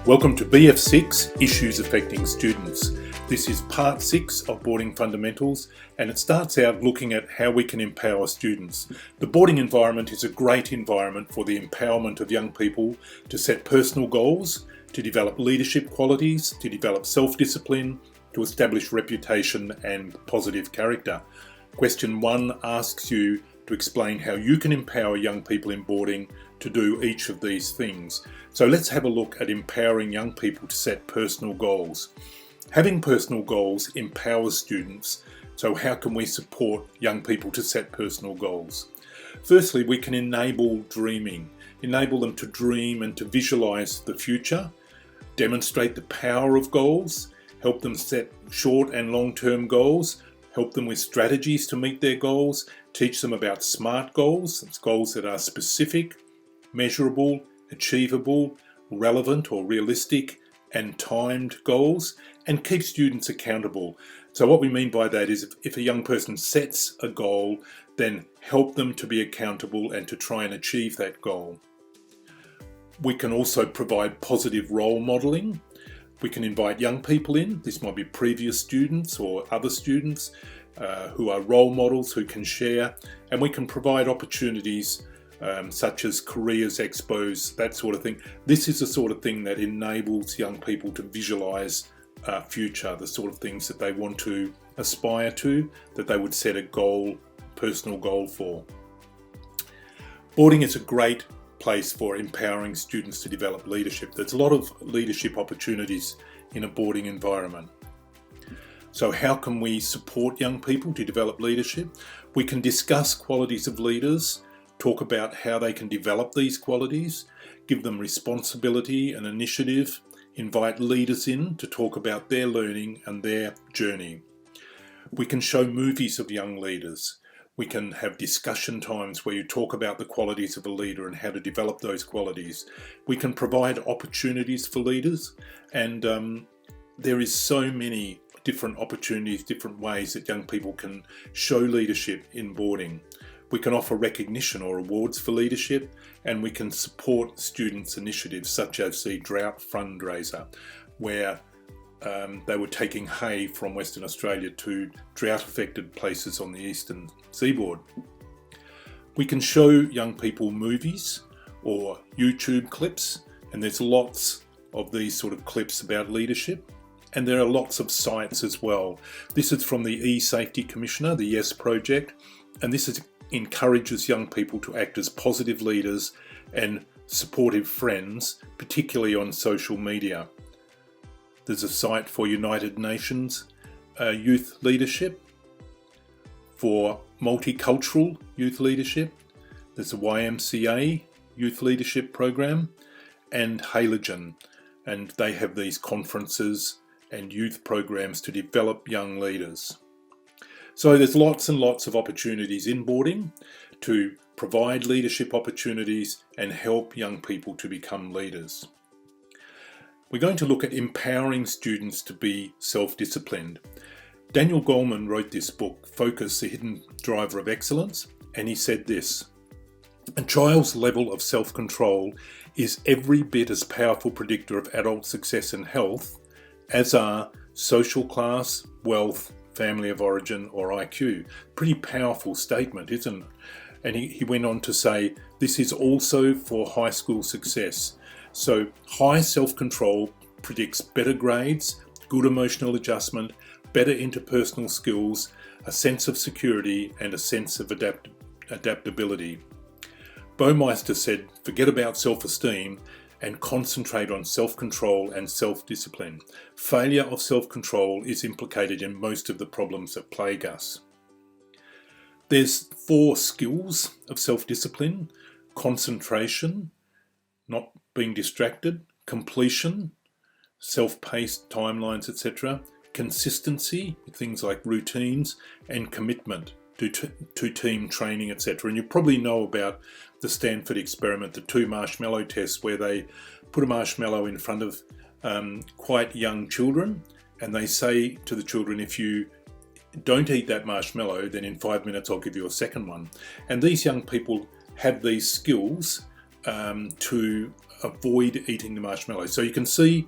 Welcome to BF6 Issues Affecting Students. This is part 6 of Boarding Fundamentals, and it starts out looking at how we can empower students. The boarding environment is a great environment for the empowerment of young people to set personal goals, to develop leadership qualities, to develop self-discipline, to establish reputation and positive character. Question 1 asks you to explain how you can empower young people in boarding to do each of these things. So let's have a look at empowering young people to set personal goals. Having personal goals empowers students, so how can we support young people to set personal goals? Firstly, we can enable dreaming, enable them to dream and to visualize the future, demonstrate the power of goals, help them set short and long-term goals, help them with strategies to meet their goals, teach them about SMART goals, it's goals that are specific, measurable, achievable, relevant or realistic, and timed goals, and keep students accountable. So what we mean by that is if a young person sets a goal, then help them to be accountable and to try and achieve that goal. We can also provide positive role modelling. We can invite young people in, this might be previous students or other students who are role models who can share, and we can provide opportunities such as careers expos, that sort of thing. This is the sort of thing that enables young people to visualise future, the sort of things that they want to aspire to, that they would set a goal, personal goal for. Boarding is a great place for empowering students to develop leadership. There's a lot of leadership opportunities in a boarding environment. So how can we support young people to develop leadership? We can discuss qualities of leaders, talk about how they can develop these qualities, give them responsibility and initiative, invite leaders in to talk about their learning and their journey. We can show movies of young leaders. We can have discussion times where you talk about the qualities of a leader and how to develop those qualities. We can provide opportunities for leaders, and there is so many different opportunities, different ways that young people can show leadership in boarding. We can offer recognition or awards for leadership, and we can support students' initiatives such as the drought fundraiser, where they were taking hay from Western Australia to drought-affected places on the eastern seaboard. We can show young people movies or YouTube clips, and there's lots of these sort of clips about leadership, and there are lots of sites as well. This is from the E-Safety Commissioner, the YES project, and this encourages young people to act as positive leaders and supportive friends, particularly on social media. There's a site for United Nations youth leadership, for multicultural youth leadership. There's a YMCA youth leadership program, and Halogen, and they have these conferences and youth programs to develop young leaders. So there's lots and lots of opportunities in boarding to provide leadership opportunities and help young people to become leaders. We're going to look at empowering students to be self-disciplined. Daniel Goleman wrote this book, Focus, the Hidden Driver of Excellence, and he said this: a child's level of self-control is every bit as powerful predictor of adult success and health as are social class, wealth, family of origin, or IQ. Pretty powerful statement, isn't it? And he went on to say, this is also for high school success. So high self-control predicts better grades, good emotional adjustment, better interpersonal skills, a sense of security, and a sense of adaptability. Baumeister said, forget about self-esteem and concentrate on self-control and self-discipline. Failure of self-control is implicated in most of the problems that plague us. There's 4 skills of self-discipline: concentration, not being distracted; completion, self-paced timelines, etc.; consistency, things like routines; and commitment to team training, etc. And you probably know about the Stanford experiment, the 2 marshmallow tests, where they put a marshmallow in front of quite young children, and they say to the children, if you don't eat that marshmallow, then in 5 minutes I'll give you a second one. And these young people have these skills to avoid eating the marshmallow. So you can see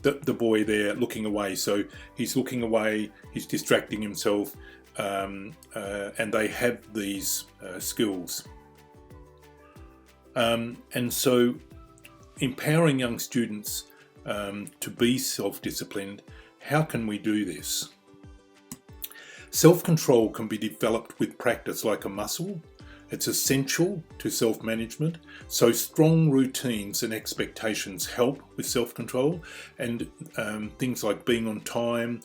the boy there looking away. So he's looking away, he's distracting himself, and they have these skills. And so empowering young students to be self-disciplined, how can we do this? Self-control can be developed with practice like a muscle. It's essential to self-management. So strong routines and expectations help with self-control, and things like being on time,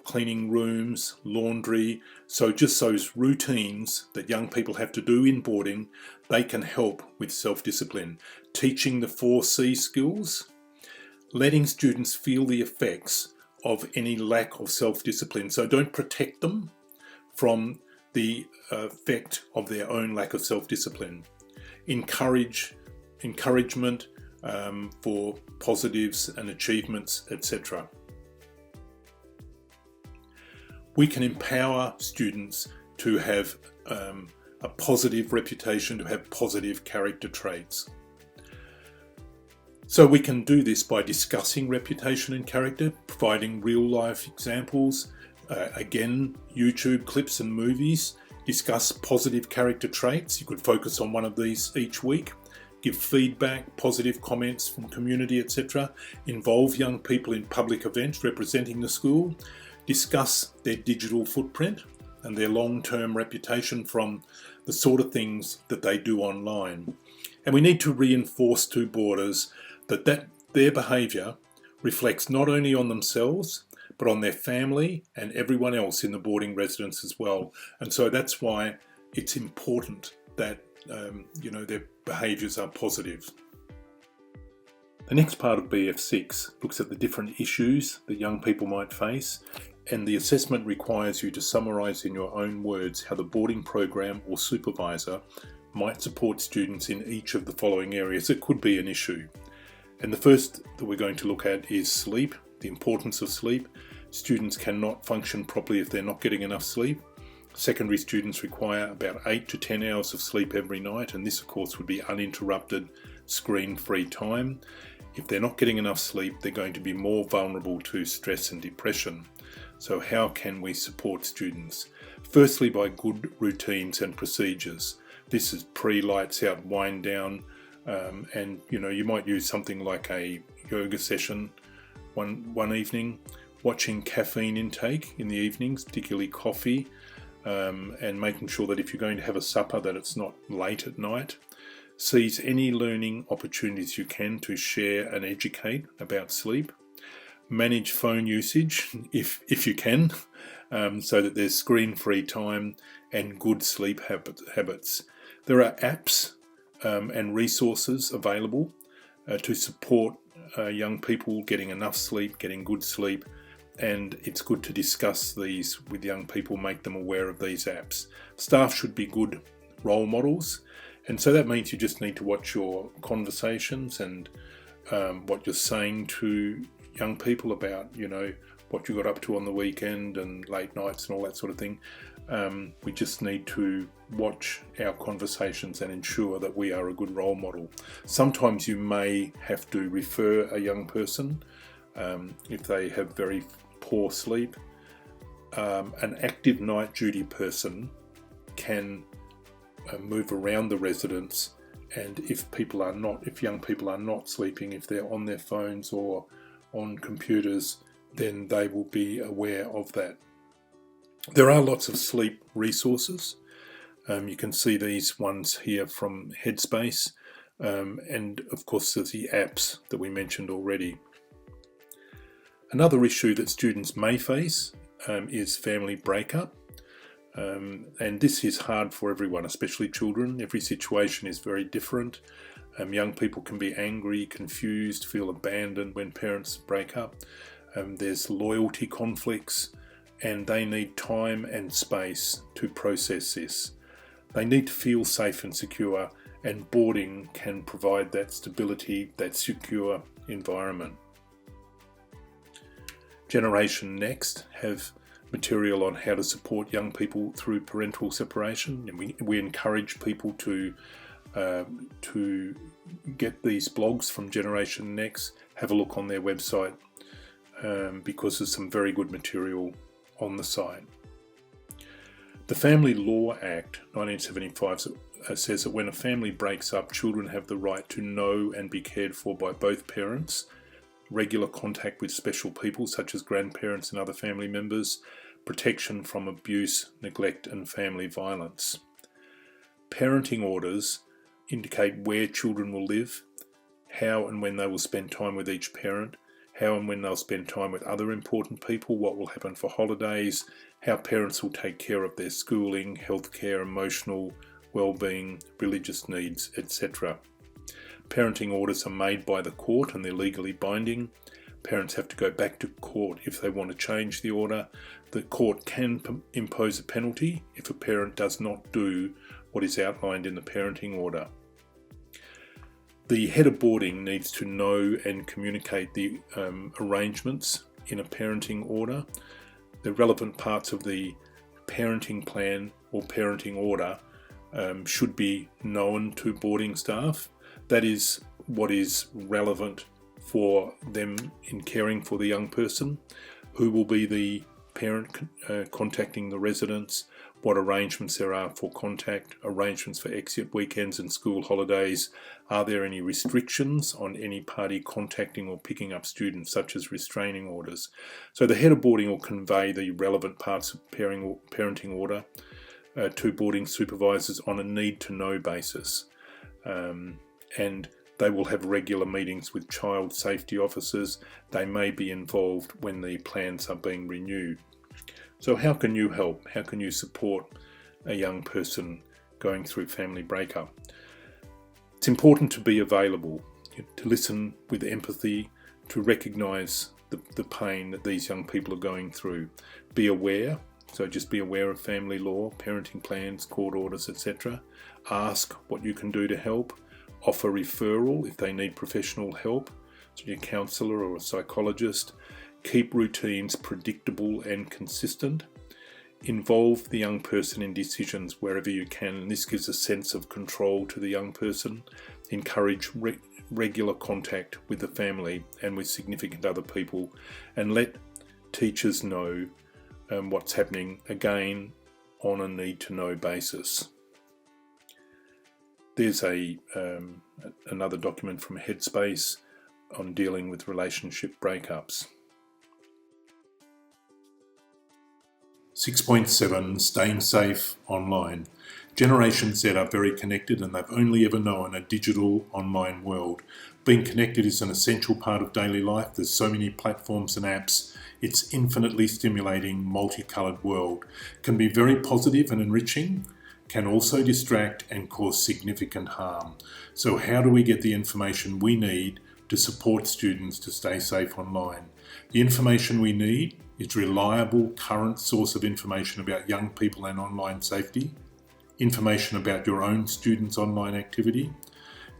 cleaning rooms, laundry. So just those routines that young people have to do in boarding, they can help with self-discipline. Teaching the 4C skills, letting students feel the effects of any lack of self-discipline. So don't protect them from the effect of their own lack of self-discipline. Encouragement for positives and achievements, etc. We can empower students to have a positive reputation, to have positive character traits. So we can do this by discussing reputation and character, providing real-life examples. Again, YouTube clips and movies discuss positive character traits. You could focus on one of these each week. Give feedback, positive comments from community, etc. Involve young people in public events representing the school. Discuss their digital footprint and their long-term reputation from the sort of things that they do online. And we need to reinforce to boarders that their behaviour reflects not only on themselves, but on their family and everyone else in the boarding residence as well. And so that's why it's important that their behaviours are positive. The next part of BF6 looks at the different issues that young people might face, and the assessment requires you to summarise in your own words how the boarding program or supervisor might support students in each of the following areas that could be an issue. And the first that we're going to look at is sleep, the importance of sleep. Students cannot function properly if they're not getting enough sleep. Secondary students require about 8 to 10 hours of sleep every night, and this of course would be uninterrupted, screen-free time. If they're not getting enough sleep, they're going to be more vulnerable to stress and depression. So how can we support students? Firstly, by good routines and procedures. This is pre-lights out, wind down, and you might use something like a yoga session one evening, watching caffeine intake in the evenings, particularly coffee, and making sure that if you're going to have a supper that it's not late at night. Seize any learning opportunities you can to share and educate about sleep. Manage phone usage if you can, so that there's screen-free time and good sleep habits. There are apps and resources available to support young people getting enough sleep, getting good sleep, and it's good to discuss these with young people, make them aware of these apps. Staff should be good role models, and so that means you just need to watch your conversations and what you're saying to young people about, what you got up to on the weekend and late nights and all that sort of thing. We just need to watch our conversations and ensure that we are a good role model. Sometimes you may have to refer a young person if they have very poor sleep. An active night duty person can move around the residence, and if young people are not sleeping, if they're on their phones or on computers, then they will be aware of that. There are lots of sleep resources. You can see these ones here from Headspace, and of course there's the apps that we mentioned already. Another issue that students may face is family breakup, and this is hard for everyone, especially children. Every situation is very different. Young people can be angry, confused, feel abandoned when parents break up. There's loyalty conflicts, and they need time and space to process this. They need to feel safe and secure, and boarding can provide that stability, that secure environment. Generation Next have material on how to support young people through parental separation, and we encourage people to to get these blogs from Generation Next, have a look on their website because there's some very good material on the site. The Family Law Act 1975 says that when a family breaks up, children have the right to know and be cared for by both parents, regular contact with special people such as grandparents and other family members, protection from abuse, neglect and family violence. Parenting orders indicate where children will live, how and when they will spend time with each parent, how and when they'll spend time with other important people, what will happen for holidays, how parents will take care of their schooling, healthcare, emotional well-being, religious needs, etc. Parenting orders are made by the court and they're legally binding. Parents have to go back to court if they want to change the order. The court can impose a penalty if a parent does not do what is outlined in the parenting order. The head of boarding needs to know and communicate the arrangements in a parenting order. The relevant parts of the parenting plan or parenting order should be known to boarding staff. That is what is relevant for them in caring for the young person. Who will be the parent contacting the residents, what arrangements there are for contact, arrangements for exit weekends and school holidays. Are there any restrictions on any party contacting or picking up students, such as restraining orders? So the head of boarding will convey the relevant parts of parenting order to boarding supervisors on a need-to-know basis. And they will have regular meetings with child safety officers. They may be involved when the plans are being renewed. So how can you help? How can you support a young person going through family breakup? It's important to be available, to listen with empathy, to recognise the pain that these young people are going through. Be aware, so just be aware of family law, parenting plans, court orders, etc. Ask what you can do to help. Offer referral if they need professional help, to a counsellor or a psychologist. Keep routines predictable and consistent. Involve the young person in decisions wherever you can, and this gives a sense of control to the young person. Encourage regular contact with the family and with significant other people, and let teachers know what's happening, again on a need-to-know basis. There's another document from Headspace on dealing with relationship breakups. 6.7 Staying Safe Online. Generation Z are very connected and they've only ever known a digital online world. Being connected is an essential part of daily life. There's so many platforms and apps. It's infinitely stimulating, multicoloured world. Can be very positive and enriching, can also distract and cause significant harm. So how do we get the information we need to support students to stay safe online? The information we need is reliable, current source of information about young people and online safety, information about your own students' online activity,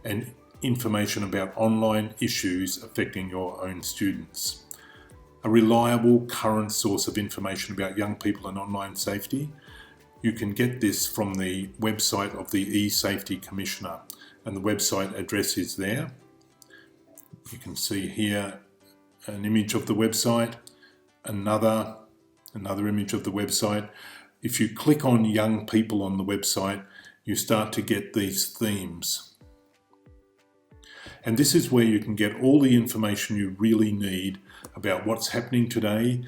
and information about online issues affecting your own students. A reliable, current source of information about young people and online safety. You can get this from the website of the E-Safety Commissioner, and the website address is there. You can see here an image of the website, another image of the website. If you click on young people on the website, you start to get these themes. And this is where you can get all the information you really need about what's happening today,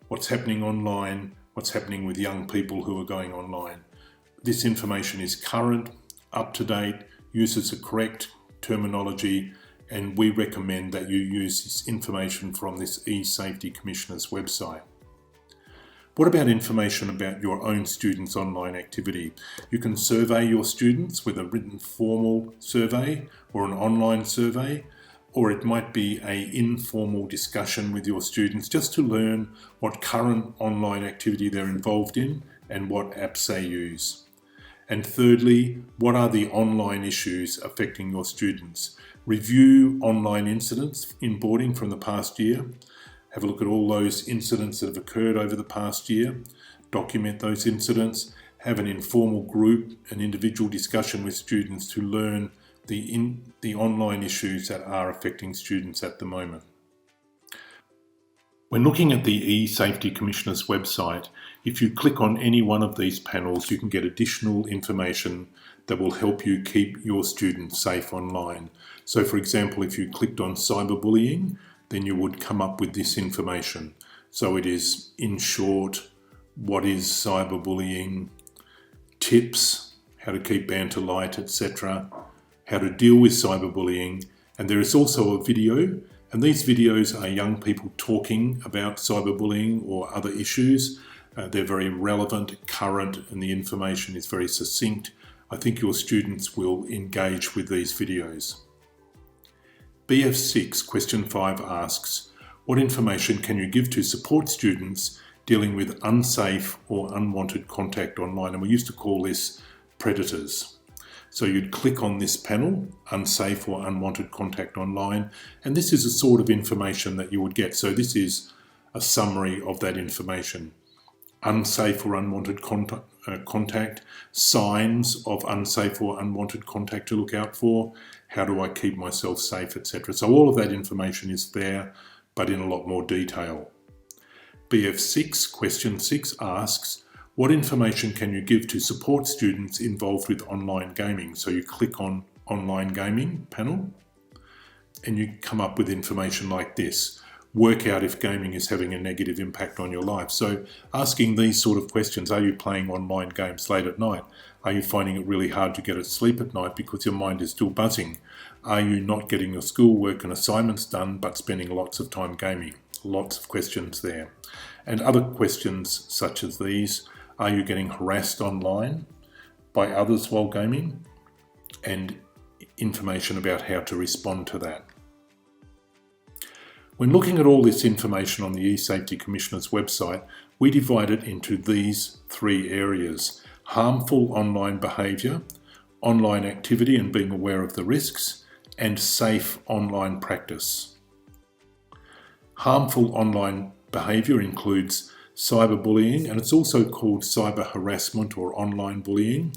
what's happening online, what's happening with young people who are going online. This information is current, up to date, uses the correct terminology, and we recommend that you use this information from this E-Safety Commissioner's website. What about information about your own students' online activity? You can survey your students with a written formal survey or an online survey, or it might be an informal discussion with your students just to learn what current online activity they're involved in and what apps they use. And thirdly, what are the online issues affecting your students? Review online incidents in boarding from the past year. Have a look at all those incidents that have occurred over the past year. Document those incidents have an informal group, an individual discussion with students to learn the online issues that are affecting students at the moment. When looking at the eSafety Commissioner's website, if you click on any one of these panels, you can get additional information that will help you keep your students safe online. So for example, if you clicked on cyberbullying, then you would come up with this information. So it is, in short, what is cyberbullying, tips, how to keep banter light, etc., how to deal with cyberbullying, and there is also a video, and these videos are young people talking about cyberbullying or other issues. They're very relevant, current, and the information is very succinct. I think your students will engage with these videos. BF6 question 5 asks, what information can you give to support students dealing with unsafe or unwanted contact online? And we used to call this predators. So you'd click on this panel, unsafe or unwanted contact online, and this is the sort of information that you would get. So this is a summary of that information. Unsafe or unwanted contact, signs of unsafe or unwanted contact to look out for, how do I keep myself safe, etc. So all of that information is there, but in a lot more detail. BF6 question 6 asks, what information can you give to support students involved with online gaming? So you click on online gaming panel and you come up with information like this. Work out if gaming is having a negative impact on your life. So asking these sort of questions, are you playing online games late at night? Are you finding it really hard to get to sleep at night because your mind is still buzzing? Are you not getting your schoolwork and assignments done but spending lots of time gaming? Lots of questions there. And other questions such as these, are you getting harassed online by others while gaming? And information about how to respond to that. When looking at all this information on the eSafety Commissioner's website, we divide it into these 3 areas: harmful online behaviour, online activity and being aware of the risks, and safe online practice. Harmful online behaviour includes cyberbullying, and it's also called cyber harassment or online bullying,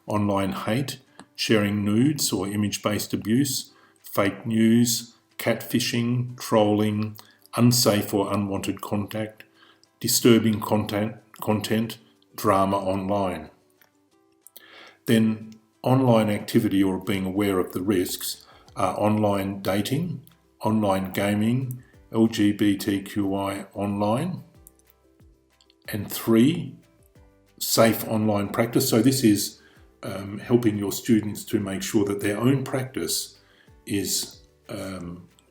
online hate, sharing nudes or image-based abuse, fake news, catfishing, trolling, unsafe or unwanted contact, disturbing content, drama online. Then online activity or being aware of the risks are online dating, online gaming, LGBTQI online, and 3, safe online practice. So this is helping your students to make sure that their own practice is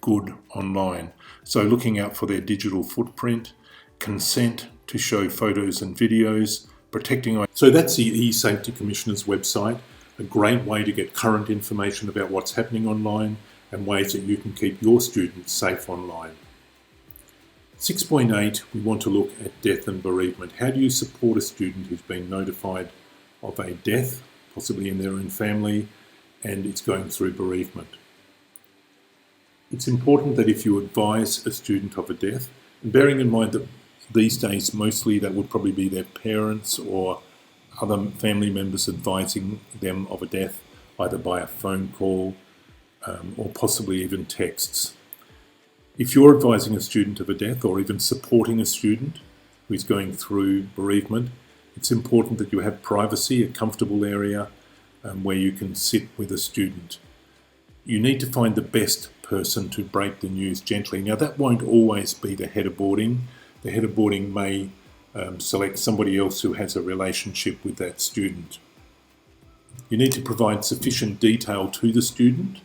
good online. So looking out for their digital footprint, consent to show photos and videos, protecting. So that's the eSafety Commissioner's website, a great way to get current information about what's happening online and ways that you can keep your students safe online. 6.8, we want to look at death and bereavement. How do you support a student who's been notified of a death, possibly in their own family, and it's going through bereavement? It's important that if you advise a student of a death, and bearing in mind that these days mostly that would probably be their parents or other family members advising them of a death, either by a phone call or possibly even texts. If you're advising a student of a death or even supporting a student who is going through bereavement, it's important that you have privacy, a comfortable area where you can sit with a student. You need to find the best person to break the news gently. Now that won't always be the head of boarding. The head of boarding may select somebody else who has a relationship with that student. You need to provide sufficient detail to the student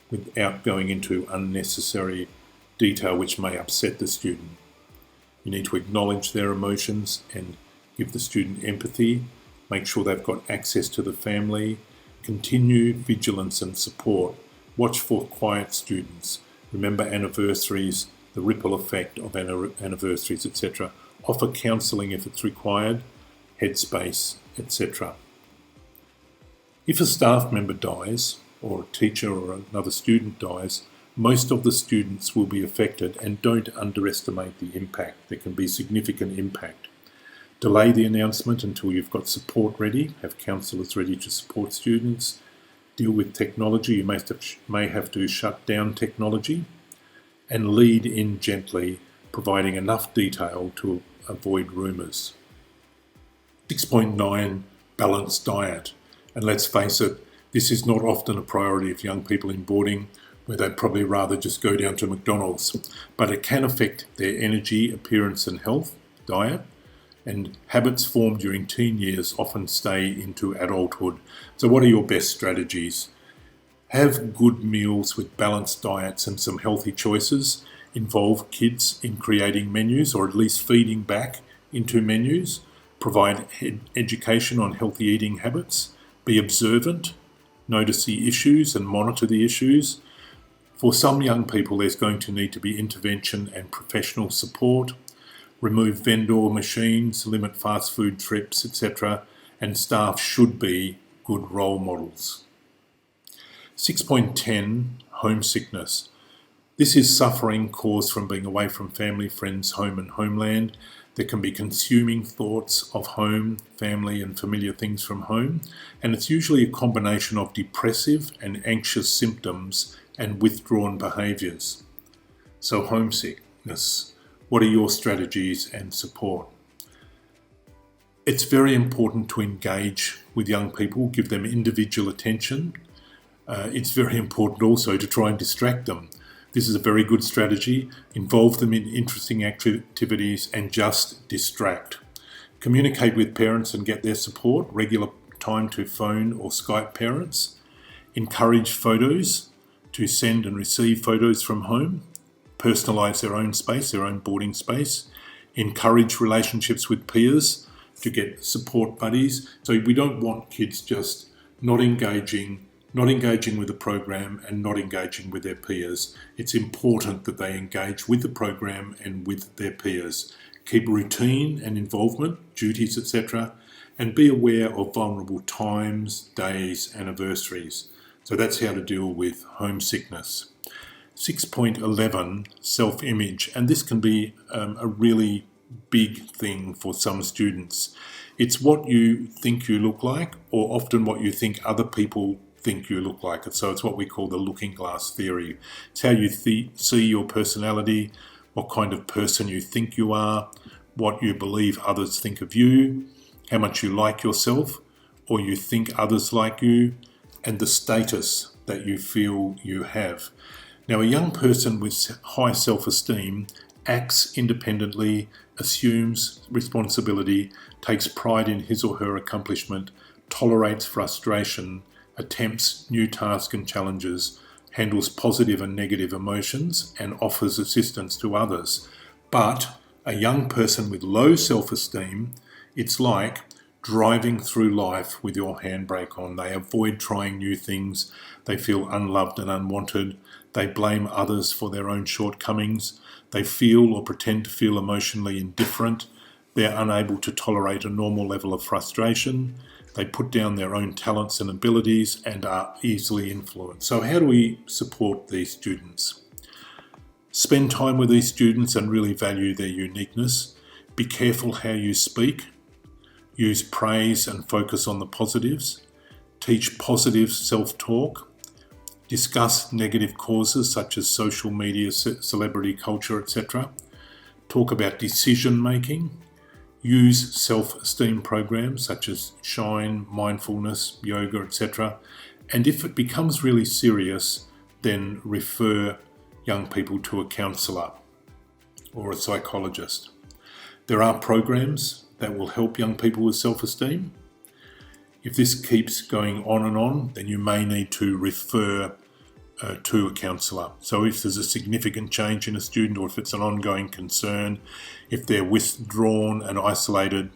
without going into unnecessary detail which may upset the student. You need to acknowledge their emotions and give the student empathy, make sure they've got access to the family, continue vigilance and support, watch for quiet students, remember anniversaries, the ripple effect of anniversaries, etc. Offer counselling if it's required, headspace, etc. If a staff member dies, or a teacher or another student dies, most of the students will be affected, and don't underestimate the impact. There can be significant impact. Delay the announcement until you've got support ready, have counsellors ready to support students, deal with technology, you may have to shut down technology, and lead in gently, providing enough detail to avoid rumours. 6.9, balanced diet. And let's face it, this is not often a priority of young people in boarding, where they'd probably rather just go down to McDonald's. But it can affect their energy, appearance and health, diet, and habits formed during teen years often stay into adulthood. So what are your best strategies? Have good meals with balanced diets and some healthy choices. Involve kids in creating menus, or at least feeding back into menus. Provide education on healthy eating habits. Be observant. Notice the issues and monitor the issues. For some young people, there's going to need to be intervention and professional support. Remove vendor machines, limit fast food trips, etc. And staff should be good role models. 6.10, homesickness. This is suffering caused from being away from family, friends, home and homeland. There can be consuming thoughts of home, family and familiar things from home. And it's usually a combination of depressive and anxious symptoms and withdrawn behaviours. So homesickness. What are your strategies and support? It's very important to engage with young people, give them individual attention. It's very important also to try and distract them. This is a very good strategy. Involve them in interesting activities and just distract. Communicate with parents and get their support. Regular time to phone or Skype parents. Encourage photos, to send and receive photos from home. Personalise their own space, their own boarding space. Encourage relationships with peers to get support buddies. So we don't want kids just not engaging with the program and not engaging with their peers. It's important that they engage with the program and with their peers. Keep routine and involvement, duties, etc. And be aware of vulnerable times, days, anniversaries. So that's how to deal with homesickness. 6.11, self-image, and this can be a really big thing for some students. It's what you think you look like, or often what you think other people think you look like. So it's what we call the looking glass theory. It's how you see your personality, what kind of person you think you are, what you believe others think of you, how much you like yourself, or you think others like you, and the status that you feel you have. Now, a young person with high self-esteem acts independently, assumes responsibility, takes pride in his or her accomplishment, tolerates frustration, attempts new tasks and challenges, handles positive and negative emotions, and offers assistance to others. But a young person with low self-esteem, it's like driving through life with your handbrake on. They avoid trying new things. They feel unloved and unwanted. They blame others for their own shortcomings. They feel or pretend to feel emotionally indifferent. They're unable to tolerate a normal level of frustration. They put down their own talents and abilities and are easily influenced. So how do we support these students? Spend time with these students and really value their uniqueness. Be careful how you speak. Use praise and focus on the positives. Teach positive self-talk. Discuss negative causes such as social media, celebrity culture, etc. Talk about decision making. Use self-esteem programs such as Shine, mindfulness, yoga, etc. And if it becomes really serious, then refer young people to a counsellor or a psychologist. There are programs that will help young people with self-esteem. If this keeps going on and on, then you may need to refer to a counsellor. So if there's a significant change in a student, or if it's an ongoing concern, if they're withdrawn and isolated,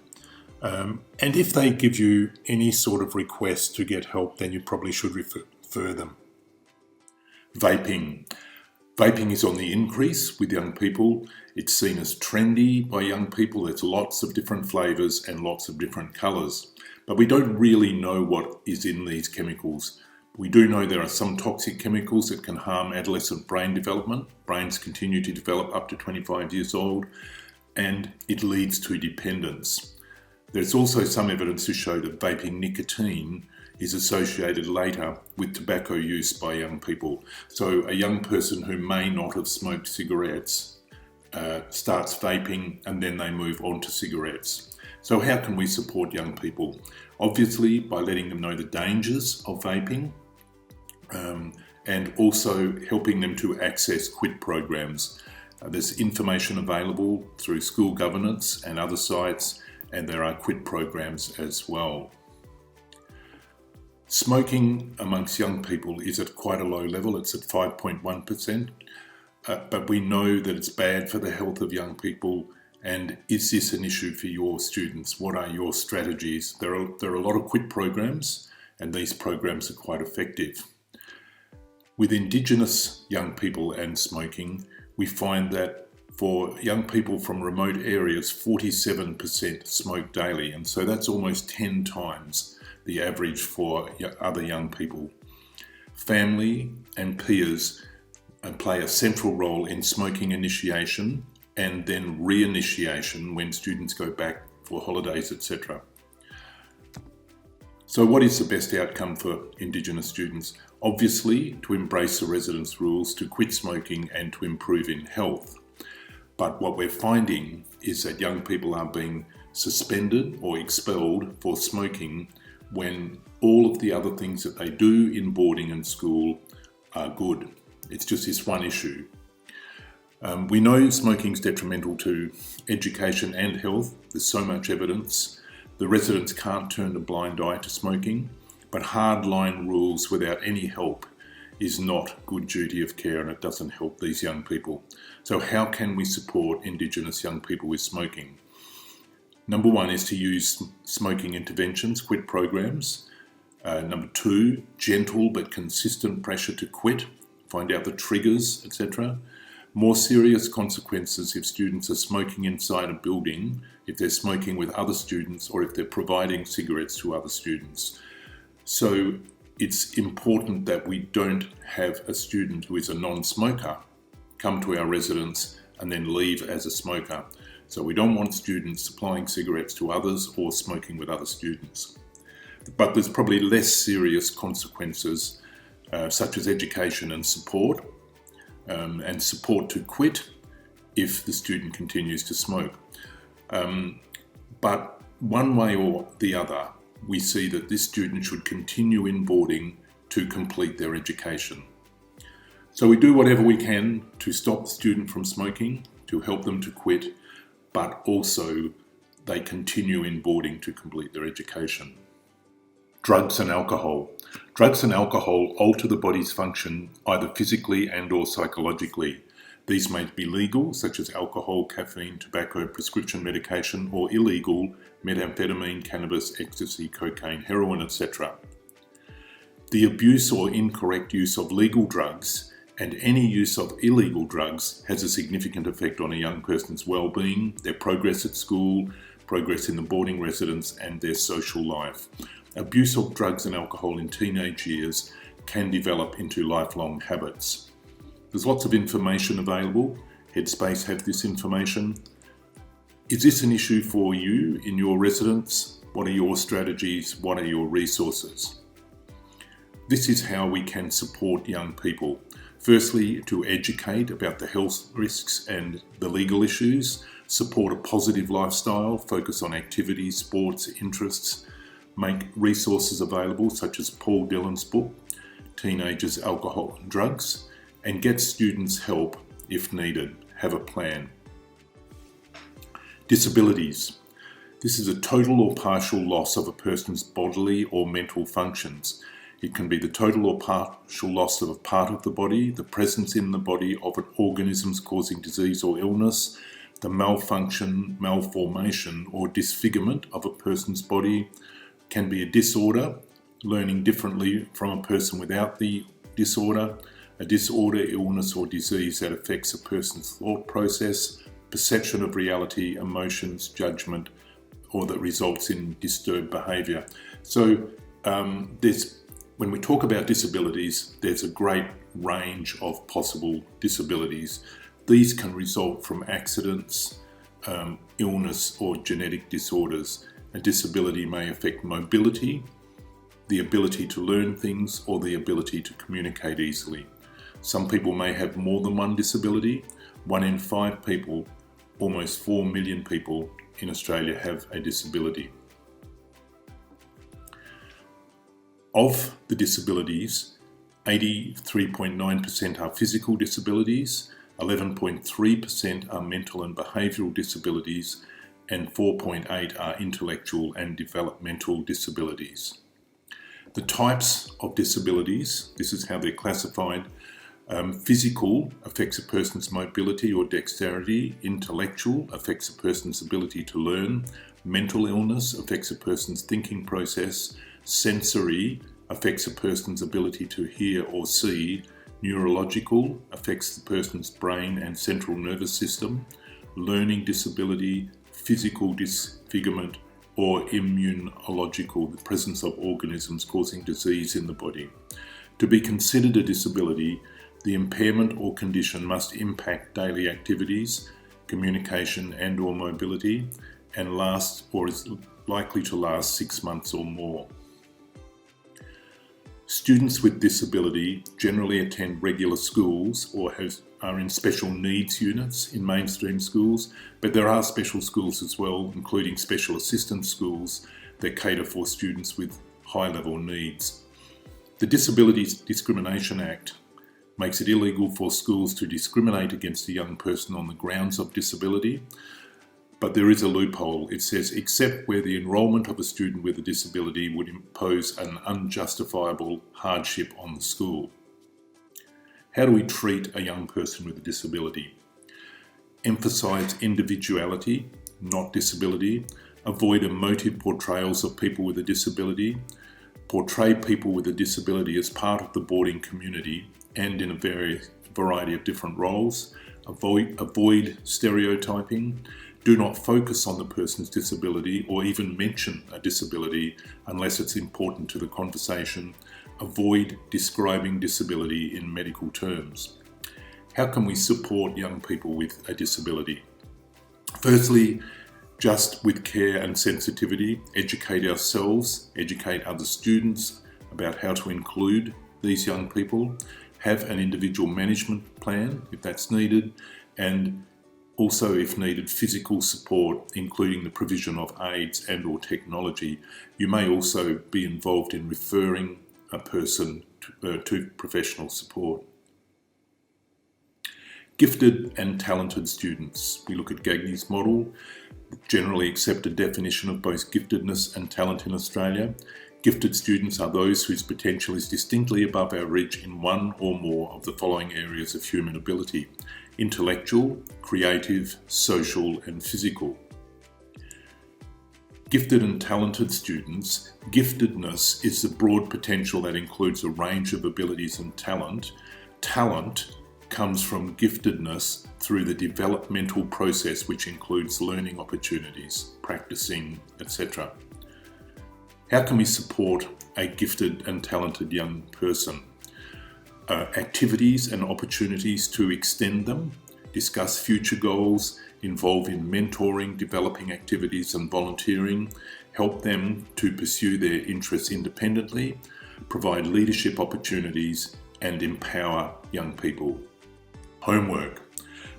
and if they give you any sort of request to get help, then you probably should refer them. Vaping. Vaping is on the increase with young people. It's seen as trendy by young people. There's lots of different flavours and lots of different colours. But we don't really know what is in these chemicals. We do know there are some toxic chemicals that can harm adolescent brain development. Brains continue to develop up to 25 years old, and it leads to dependence. There's also some evidence to show that vaping nicotine is associated later with tobacco use by young people. So a young person who may not have smoked cigarettes starts vaping and then they move on to cigarettes. So how can we support young people? Obviously by letting them know the dangers of vaping and also helping them to access quit programs. There's information available through school governance and other sites, and there are quit programs as well. Smoking amongst young people is at quite a low level. It's at 5.1%, but we know that it's bad for the health of young people. And is this an issue for your students? What are your strategies? There are a lot of quit programs, and these programs are quite effective. With Indigenous young people and smoking, we find that for young people from remote areas, 47% smoke daily, and so that's almost 10 times the average for other young people. Family and peers play a central role in smoking initiation and then reinitiation when students go back for holidays, etc. So what is the best outcome for Indigenous students? Obviously, to embrace the residence rules, to quit smoking and to improve in health. But what we're finding is that young people are being suspended or expelled for smoking when all of the other things that they do in boarding and school are good. It's just this one issue. We know smoking is detrimental to education and health. There's so much evidence. The residents can't turn a blind eye to smoking, but hardline rules without any help is not good duty of care, and it doesn't help these young people. So how can we support Indigenous young people with smoking? Number one is to use smoking interventions, quit programs. Number two, gentle but consistent pressure to quit, find out the triggers, etc. More serious consequences if students are smoking inside a building, if they're smoking with other students, or if they're providing cigarettes to other students. So it's important that we don't have a student who is a non-smoker come to our residence and then leave as a smoker. So we don't want students supplying cigarettes to others or smoking with other students. But there's probably less serious consequences such as education and support to quit if the student continues to smoke. But one way or the other, we see that this student should continue in boarding to complete their education. So we do whatever we can to stop the student from smoking, to help them to quit, but also they continue in boarding to complete their education. Drugs and alcohol. Drugs and alcohol alter the body's function either physically and or psychologically. These may be legal, such as alcohol, caffeine, tobacco, prescription medication, or illegal, methamphetamine, cannabis, ecstasy, cocaine, heroin, etc. The abuse or incorrect use of legal drugs and any use of illegal drugs has a significant effect on a young person's well-being, their progress at school, progress in the boarding residence, and their social life. Abuse of drugs and alcohol in teenage years can develop into lifelong habits. There's lots of information available. Headspace have this information. Is this an issue for you in your residence? What are your strategies? What are your resources? This is how we can support young people. Firstly, to educate about the health risks and the legal issues, support a positive lifestyle, focus on activities, sports, interests, make resources available such as Paul Dillon's book, Teenagers, Alcohol and Drugs, and get students help if needed. Have a plan. Disabilities. This is a total or partial loss of a person's bodily or mental functions. It can be the total or partial loss of a part of the body, the presence in the body of organisms causing disease or illness, the malfunction, malformation or disfigurement of a person's body. Can be a disorder, learning differently from a person without the disorder, a disorder, illness or disease that affects a person's thought process, perception of reality, emotions, judgment, or that results in disturbed behaviour. So when we talk about disabilities, there's a great range of possible disabilities. These can result from accidents, illness or genetic disorders. A disability may affect mobility, the ability to learn things, or the ability to communicate easily. Some people may have more than one disability. 1 in 5 people, almost 4 million people in Australia, have a disability. Of the disabilities, 83.9% are physical disabilities, 11.3% are mental and behavioural disabilities, and 4.8% are intellectual and developmental disabilities. The types of disabilities, this is how they're classified. Physical affects a person's mobility or dexterity. Intellectual affects a person's ability to learn. Mental illness affects a person's thinking process. Sensory affects a person's ability to hear or see. Neurological affects the person's brain and central nervous system. Learning disability, physical disfigurement, or immunological, the presence of organisms causing disease in the body. To be considered a disability, the impairment or condition must impact daily activities, communication and/or mobility, and last or is likely to last 6 months or more. Students with disability generally attend regular schools or are in special needs units in mainstream schools, but there are special schools as well, including special assistance schools that cater for students with high-level needs. The Disabilities Discrimination Act makes it illegal for schools to discriminate against a young person on the grounds of disability, but there is a loophole. It says, except where the enrolment of a student with a disability would impose an unjustifiable hardship on the school. How do we treat a young person with a disability? Emphasise individuality, not disability. Avoid emotive portrayals of people with a disability. Portray people with a disability as part of the boarding community and in a variety of different roles. Avoid stereotyping. Do not focus on the person's disability or even mention a disability unless it's important to the conversation. Avoid describing disability in medical terms. How can we support young people with a disability? Firstly, just with care and sensitivity, educate ourselves, educate other students about how to include these young people, have an individual management plan if that's needed, and also, if needed, physical support, including the provision of aids and/or technology. You may also be involved in referring a person to professional support. Gifted and talented students. We look at Gagne's model, the generally accepted definition of both giftedness and talent in Australia. Gifted students are those whose potential is distinctly above average in one or more of the following areas of human ability: intellectual, creative, social, and physical. Gifted and talented students, giftedness is the broad potential that includes a range of abilities and talent. Talent comes from giftedness through the developmental process, which includes learning opportunities, practicing, etc. How can we support a gifted and talented young person? Activities and opportunities to extend them, discuss future goals, involve in mentoring, developing activities and volunteering, help them to pursue their interests independently, provide leadership opportunities, and empower young people. Homework.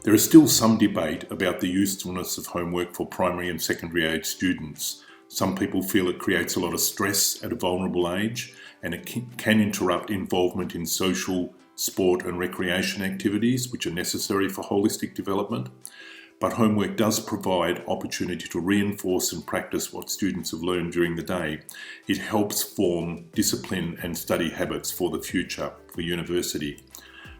There is still some debate about the usefulness of homework for primary and secondary age students. Some people feel it creates a lot of stress at a vulnerable age, and it can interrupt involvement in social, sport and recreation activities which are necessary for holistic development. But homework does provide opportunity to reinforce and practice what students have learned during the day. It helps form discipline and study habits for the future, for university.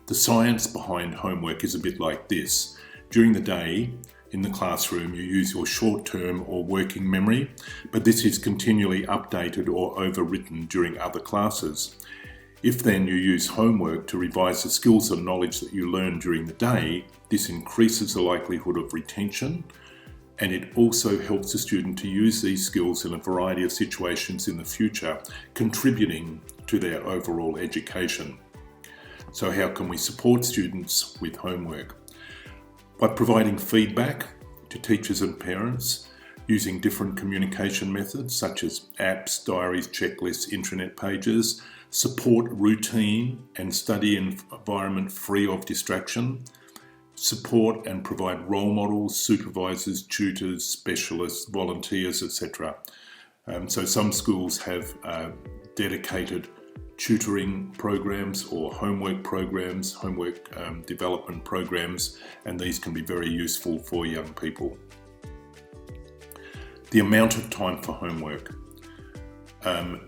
The science behind homework is a bit like this. During the day, in the classroom, you use your short-term or working memory, but this is continually updated or overwritten during other classes. If then you use homework to revise the skills and knowledge that you learn during the day, this increases the likelihood of retention, and it also helps the student to use these skills in a variety of situations in the future, contributing to their overall education. So how can we support students with homework? By providing feedback to teachers and parents, using different communication methods such as apps, diaries, checklists, intranet pages, support routine and study environment free of distraction, support and provide role models, supervisors, tutors, specialists, volunteers, etc. So some schools have dedicated tutoring programs or homework programs, homework development programs, and these can be very useful for young people. The amount of time for homework.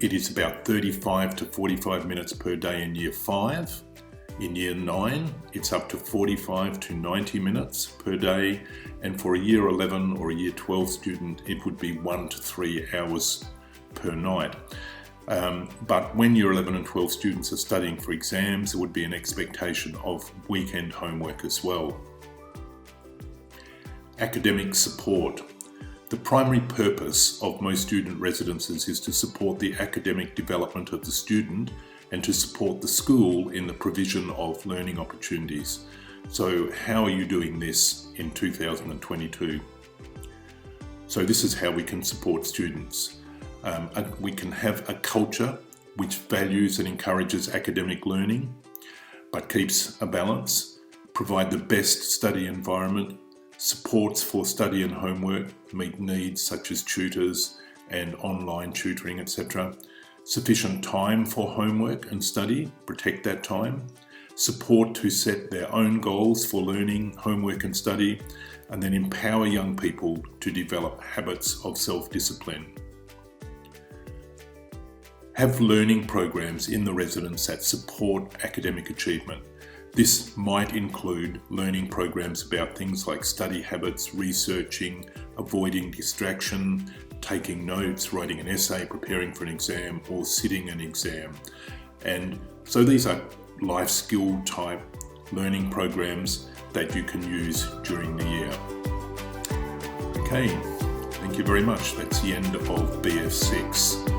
It is about 35 to 45 minutes per day in Year 5. In Year 9, it's up to 45 to 90 minutes per day, and for a Year 11 or a Year 12 student, it would be 1 to 3 hours per night. But when Year 11 and 12 students are studying for exams, there would be an expectation of weekend homework as well. Academic support. The primary purpose of most student residences is to support the academic development of the student and to support the school in the provision of learning opportunities. So how are you doing this in 2022? So this is how we can support students. We can have a culture which values and encourages academic learning, but keeps a balance, provide the best study environment, supports for study and homework, meet needs such as tutors and online tutoring, etc. Sufficient time for homework and study, protect that time. Support to set their own goals for learning, homework and study, and then empower young people to develop habits of self-discipline. Have learning programs in the residence that support academic achievement. This might include learning programs about things like study habits, researching, avoiding distraction, taking notes, writing an essay, preparing for an exam, or sitting an exam. And so these are life skill type learning programs that you can use during the year. Okay, thank you very much. That's the end of BF6.